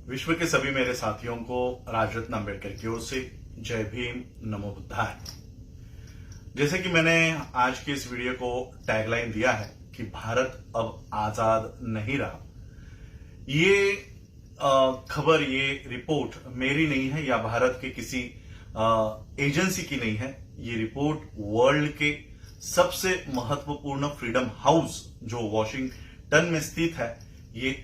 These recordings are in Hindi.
विश्व के सभी मेरे साथियों को राजरत्न अम्बेडकर की ओर से जय भीम, नमो बुद्धाय। जैसे कि मैंने आज की इस वीडियो को टैगलाइन दिया है कि भारत अब आजाद नहीं रहा। ये खबर, ये रिपोर्ट मेरी नहीं है या भारत के किसी एजेंसी की नहीं है। ये रिपोर्ट वर्ल्ड के सबसे महत्वपूर्ण फ्रीडम हाउस जो वॉशिंगटन में स्थित है, ये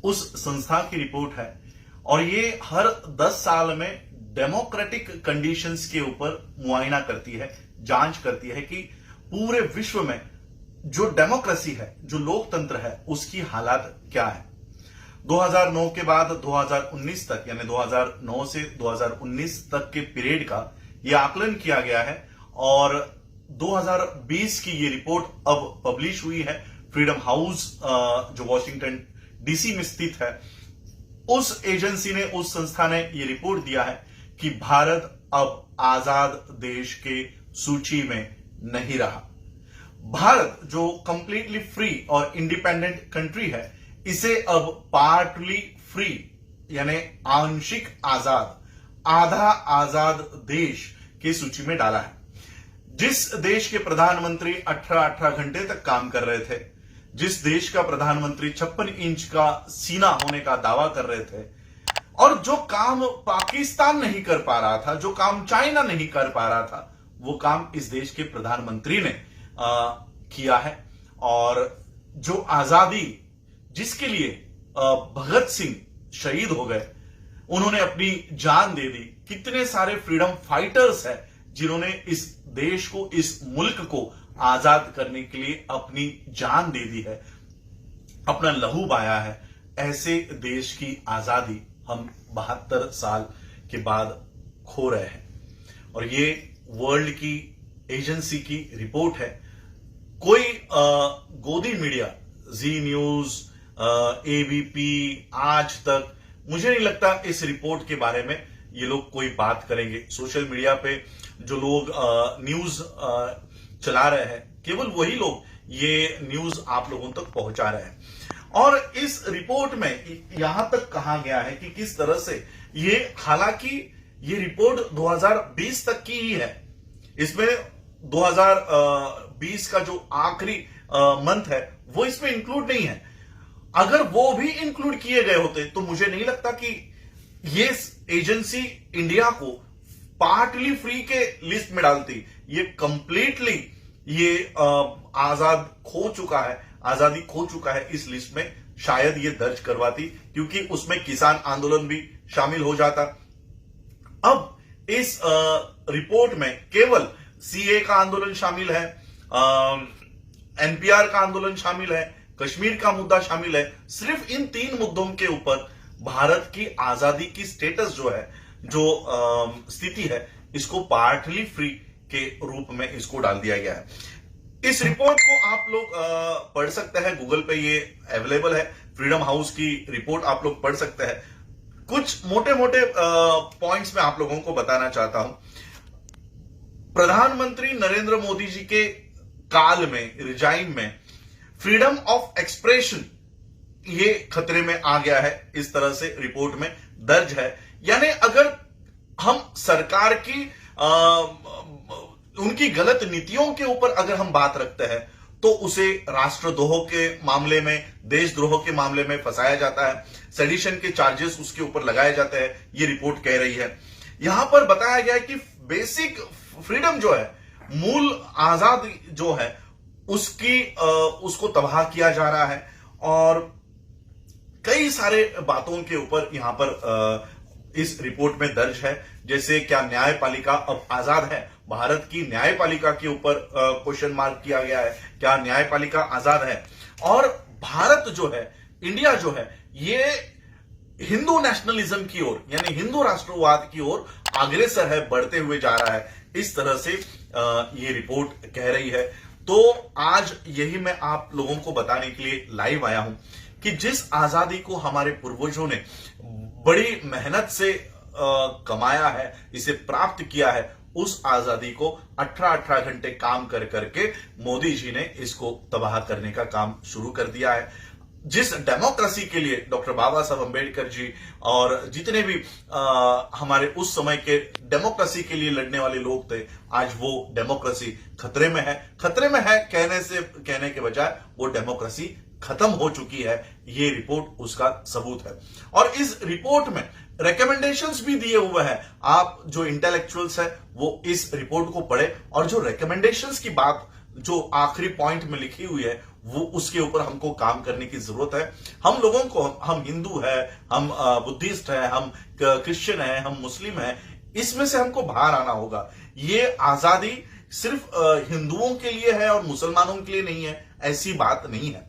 उस संस्था की रिपोर्ट है और ये हर 10 साल में डेमोक्रेटिक कंडीशंस के ऊपर मुआयना करती है, जांच करती है कि पूरे विश्व में जो डेमोक्रेसी है, जो लोकतंत्र है, उसकी हालात क्या है। 2009 के बाद 2019 तक, यानी 2009 से 2019 तक के पीरियड का ये आकलन किया गया है और 2020 की ये रिपोर्ट अब पब्लिश हुई है। फ्रीडम हाउस जो वॉशिंगटन डीसी में स्थित है, उस एजेंसी ने, उस संस्था ने यह रिपोर्ट दिया है कि भारत अब आजाद देश के सूची में नहीं रहा। भारत जो कंप्लीटली फ्री और इंडिपेंडेंट कंट्री है, इसे अब पार्टली फ्री यानी आंशिक आजाद, आधा आजाद देश की सूची में डाला है। जिस देश के प्रधानमंत्री 18-18 घंटे तक काम कर रहे थे, जिस देश का प्रधानमंत्री 56 इंच का सीना होने का दावा कर रहे थे और जो काम पाकिस्तान नहीं कर पा रहा था, जो काम चाइना नहीं कर पा रहा था, वो काम इस देश के प्रधानमंत्री ने किया है। और जो आजादी जिसके लिए भगत सिंह शहीद हो गए, उन्होंने अपनी जान दे दी। कितने सारे फ्रीडम फाइटर्स हैं जिन्होंने इस देश को, इस मुल्क को आजाद करने के लिए अपनी जान दे दी है, अपना लहू बहाया है। ऐसे देश की आजादी हम 72 साल के बाद खो रहे हैं और ये वर्ल्ड की एजेंसी की रिपोर्ट है। कोई गोदी मीडिया, जी न्यूज, एबीपी, आज तक, मुझे नहीं लगता इस रिपोर्ट के बारे में ये लोग कोई बात करेंगे। सोशल मीडिया पे जो लोग न्यूज चला रहे हैं, केवल वही लोग ये न्यूज आप लोगों तक पहुंचा रहे हैं। और इस रिपोर्ट में यहां तक कहा गया है कि किस तरह से ये, हालांकि ये रिपोर्ट 2020 तक की ही है, इसमें 2020 का जो आखिरी मंथ है वो इसमें इंक्लूड नहीं है। अगर वो भी इंक्लूड किए गए होते तो मुझे नहीं लगता कि ये एजेंसी इंडिया को पार्टली फ्री के लिस्ट में डालती। ये कंप्लीटली ये आजाद खो चुका है, आजादी खो चुका है, इस लिस्ट में शायद ये दर्ज करवाती, क्योंकि उसमें किसान आंदोलन भी शामिल हो जाता। अब इस रिपोर्ट में केवल सीए का आंदोलन शामिल है, एनपीआर का आंदोलन शामिल है, कश्मीर का मुद्दा शामिल है। सिर्फ इन 3 मुद्दों के ऊपर भारत की आजादी की स्टेटस जो है, जो स्थिति है, इसको पार्टली फ्री के रूप में इसको डाल दिया गया है। इस रिपोर्ट को आप लोग पढ़ सकते हैं, गूगल पे ये अवेलेबल है। फ्रीडम हाउस की रिपोर्ट आप लोग पढ़ सकते हैं। कुछ मोटे मोटे पॉइंट्स में आप लोगों को बताना चाहता हूं। प्रधानमंत्री नरेंद्र मोदी जी के काल में, रिजाइन में, फ्रीडम ऑफ एक्सप्रेशन ये खतरे में आ गया है, इस तरह से रिपोर्ट में दर्ज है। यानी अगर हम सरकार की उनकी गलत नीतियों के ऊपर अगर हम बात रखते हैं तो उसे राष्ट्रद्रोह के मामले में, देशद्रोह के मामले में फंसाया जाता है, सेडिशन के चार्जेस उसके ऊपर लगाए जाते हैं, ये रिपोर्ट कह रही है। यहां पर बताया गया है कि बेसिक फ्रीडम जो है, मूल आजादी जो है, उसको तबाह किया जा रहा है। और कई सारे बातों के ऊपर यहां पर इस रिपोर्ट में दर्ज है। जैसे क्या न्यायपालिका अब आजाद है? भारत की न्यायपालिका के ऊपर क्वेश्चन मार्क किया गया है, क्या न्यायपालिका आजाद है? और भारत जो है, इंडिया जो है, ये हिंदू नेशनलिज्म की ओर, यानी हिंदू राष्ट्रवाद की ओर अग्रसर है, बढ़ते हुए जा रहा है, इस तरह से ये रिपोर्ट कह रही है। तो आज यही मैं आप लोगों को बताने के लिए लाइव आया हूं कि जिस आजादी को हमारे पूर्वजों ने बड़ी मेहनत से कमाया है, इसे प्राप्त किया है, उस आजादी को 18-18 घंटे काम कर करके मोदी जी ने इसको तबाह करने का काम शुरू कर दिया है। जिस डेमोक्रेसी के लिए डॉक्टर बाबा साहब अंबेडकर जी और जितने भी हमारे उस समय के डेमोक्रेसी के लिए लड़ने वाले लोग थे, आज वो डेमोक्रेसी खतरे में है। खतरे में है कहने के बजाय वो डेमोक्रेसी खत्म हो चुकी है। ये रिपोर्ट उसका सबूत है। और इस रिपोर्ट में रिकमेंडेशंस भी दिए हुए हैं। आप जो इंटेलेक्चुअल्स है वो इस रिपोर्ट को पढ़े और जो रिकमेंडेशंस की बात जो आखिरी पॉइंट में लिखी हुई है वो उसके ऊपर हमको काम करने की जरूरत है। हम लोगों को, हम हिंदू है, हम बुद्धिस्ट है, हम क्रिश्चियन है, हम मुस्लिम है, इसमें से हमको बाहर आना होगा। ये आजादी सिर्फ हिंदुओं के लिए है और मुसलमानों के लिए नहीं है, ऐसी बात नहीं है।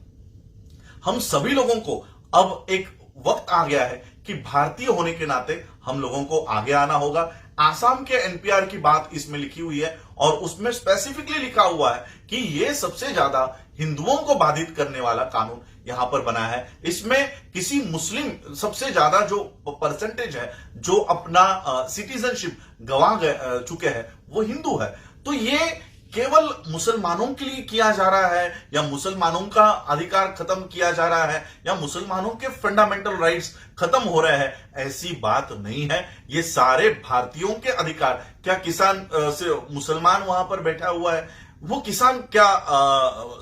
हम सभी लोगों को अब एक वक्त आ गया है कि भारतीय होने के नाते हम लोगों को आगे आना होगा। आसाम के एनपीआर की बात इसमें लिखी हुई है और उसमें स्पेसिफिकली लिखा हुआ है कि यह सबसे ज्यादा हिंदुओं को बाधित करने वाला कानून यहां पर बना है। इसमें किसी मुस्लिम सबसे ज्यादा जो परसेंटेज है जो अपना सिटीजनशिप गंवा चुके हैं वो हिंदू है। तो ये केवल मुसलमानों के लिए किया जा रहा है या मुसलमानों का अधिकार खत्म किया जा रहा है या मुसलमानों के फंडामेंटल राइट्स खत्म हो रहे हैं, ऐसी बात नहीं है। ये सारे भारतीयों के अधिकार। क्या किसान से मुसलमान वहां पर बैठा हुआ है, वो किसान क्या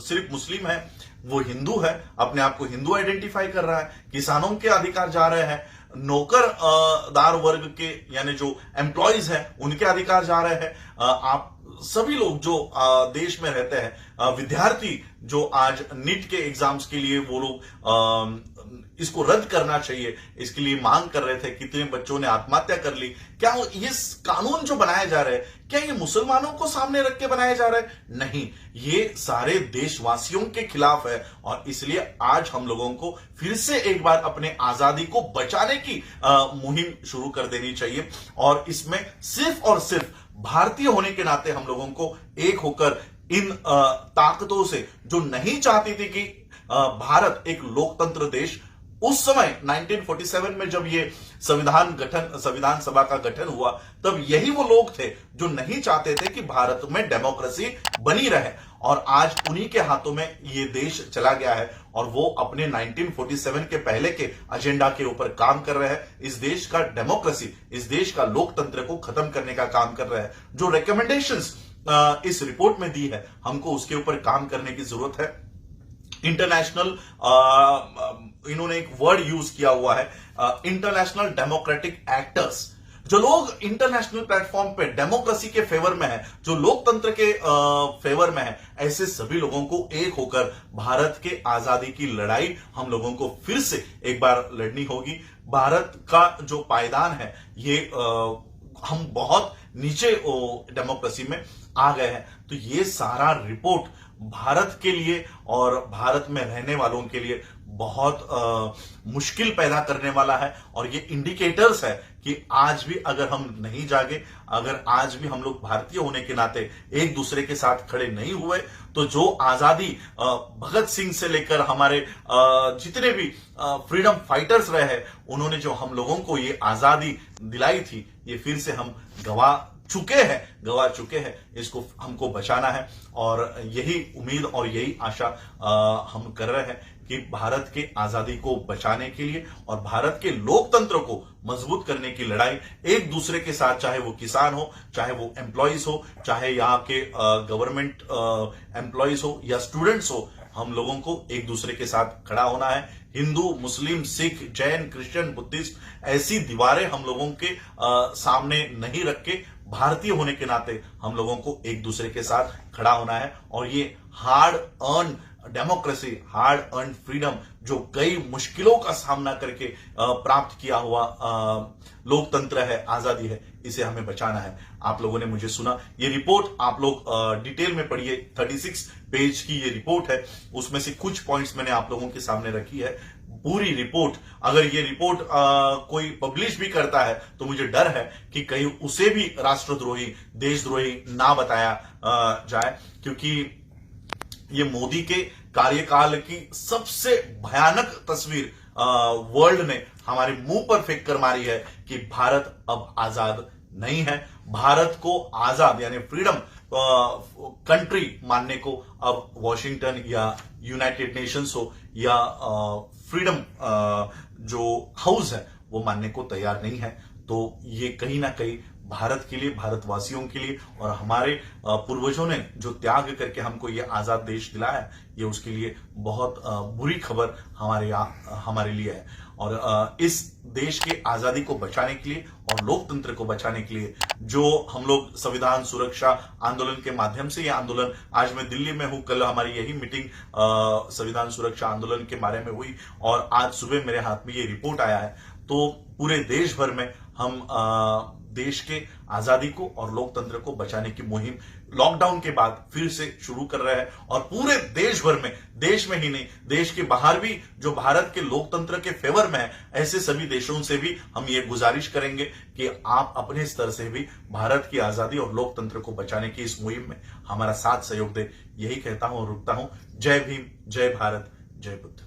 सिर्फ मुस्लिम है? वो हिंदू है, अपने आप को हिंदू आइडेंटिफाई कर रहा है। किसानों के अधिकार जा रहे हैं, नौकरदार वर्ग के यानी जो एम्प्लॉयज हैं उनके अधिकार जा रहे हैं। आप सभी लोग जो देश में रहते हैं, विद्यार्थी जो आज नीट के एग्जाम्स के लिए वो लोग इसको रद्द करना चाहिए, इसके लिए मांग कर रहे थे। कितने बच्चों ने आत्महत्या कर ली। क्या ये कानून जो बनाए जा रहे हैं, क्या ये मुसलमानों को सामने रख के बनाए जा रहे हैं? नहीं, ये सारे देशवासियों के खिलाफ है। और इसलिए आज हम लोगों को फिर से एक बार अपने आजादी को बचाने की मुहिम शुरू कर देनी चाहिए। और इसमें सिर्फ और सिर्फ भारतीय होने के नाते हम लोगों को एक होकर इन ताकतों से जो नहीं चाहती थी कि भारत एक लोकतंत्र देश, उस समय 1947 में जब ये संविधान सभा का गठन हुआ, तब यही वो लोग थे जो नहीं चाहते थे कि भारत में डेमोक्रेसी बनी रहे। और आज उन्हीं के हाथों में ये देश चला गया है और वो अपने 1947 के पहले के एजेंडा के ऊपर काम कर रहे हैं। इस देश का डेमोक्रेसी, इस देश का लोकतंत्र को खत्म करने का काम कर रहे हैं। जो रिकमेंडेशंस इस रिपोर्ट में दी है, हमको उसके ऊपर काम करने की जरूरत है। इंटरनेशनल इन्होंने एक वर्ड यूज किया हुआ है, इंटरनेशनल डेमोक्रेटिक एक्टर्स। जो लोग इंटरनेशनल प्लेटफॉर्म पे डेमोक्रेसी के फेवर में है, जो लोकतंत्र के फेवर में है, ऐसे सभी लोगों को एक होकर भारत के आजादी की लड़ाई हम लोगों को फिर से एक बार लड़नी होगी। भारत का जो पायदान है, ये हम बहुत नीचे डेमोक्रेसी में आ गए हैं। तो ये सारा रिपोर्ट भारत के लिए और भारत में रहने वालों के लिए बहुत मुश्किल पैदा करने वाला है। और ये इंडिकेटर्स है कि आज भी अगर हम नहीं जागे, अगर आज भी हम लोग भारतीय होने के नाते एक दूसरे के साथ खड़े नहीं हुए, तो जो आजादी भगत सिंह से लेकर हमारे जितने भी फ्रीडम फाइटर्स रहे हैं, उन्होंने जो हम लोगों को ये आजादी दिलाई थी, ये फिर से हम गवा चुके हैं। इसको हमको बचाना है। और यही उम्मीद और यही आशा हम कर रहे हैं कि भारत के आजादी को बचाने के लिए और भारत के लोकतंत्र को मजबूत करने की लड़ाई एक दूसरे के साथ, चाहे वो किसान हो, चाहे वो एम्प्लॉयज हो, चाहे यहाँ के गवर्नमेंट एम्प्लॉयज हो या स्टूडेंट्स हो, हम लोगों को एक दूसरे के साथ खड़ा होना है। हिंदू, मुस्लिम, सिख, जैन, क्रिश्चियन, बुद्धिस्ट, ऐसी दीवारें हम लोगों के सामने नहीं रख के भारतीय होने के नाते हम लोगों को एक दूसरे के साथ खड़ा होना है। और ये hard earn democracy, hard earn freedom, जो कई मुश्किलों का सामना करके प्राप्त किया हुआ लोकतंत्र है, आजादी है, इसे हमें बचाना है। आप लोगों ने मुझे सुना, ये रिपोर्ट आप लोग डिटेल में पढ़िए। 36 पेज की ये रिपोर्ट है, उसमें से कुछ पॉइंट्स मैंने आप लोगों के सामने रखी है। पूरी रिपोर्ट, अगर ये रिपोर्ट कोई पब्लिश भी करता है तो मुझे डर है कि कहीं उसे भी राष्ट्रद्रोही, देशद्रोही ना बताया जाए, क्योंकि ये मोदी के कार्यकाल की सबसे भयानक तस्वीर वर्ल्ड ने हमारे मुंह पर फेंक कर मारी है कि भारत अब आजाद नहीं है। भारत को आजाद यानी फ्रीडम कंट्री मानने को अब वॉशिंगटन या यूनाइटेड नेशंस हो या फ्रीडम जो हाउस है वो मानने को तैयार नहीं है। तो ये कहीं ना कहीं भारत के लिए, भारतवासियों के लिए और हमारे पूर्वजों ने जो त्याग करके हमको ये आजाद देश दिलाया है, ये उसके लिए बहुत बुरी खबर हमारे लिए है। और इस देश के आजादी को बचाने के लिए और लोकतंत्र को बचाने के लिए जो हम लोग संविधान सुरक्षा आंदोलन के माध्यम से, ये आंदोलन, आज मैं दिल्ली में हूं, कल हमारी यही मीटिंग संविधान सुरक्षा आंदोलन के बारे में हुई और आज सुबह मेरे हाथ में ये रिपोर्ट आया है। तो पूरे देश भर में हम देश के आजादी को और लोकतंत्र को बचाने की मुहिम लॉकडाउन के बाद फिर से शुरू कर रहे हैं और पूरे देश भर में, देश में ही नहीं, देश के बाहर भी जो भारत के लोकतंत्र के फेवर में है, ऐसे सभी देशों से भी हम ये गुजारिश करेंगे कि आप अपने स्तर से भी भारत की आजादी और लोकतंत्र को बचाने की इस मुहिम में हमारा साथ सहयोग दे। यही कहता हूं और रुकता हूं। जय भीम, जय भारत, जय बुद्ध।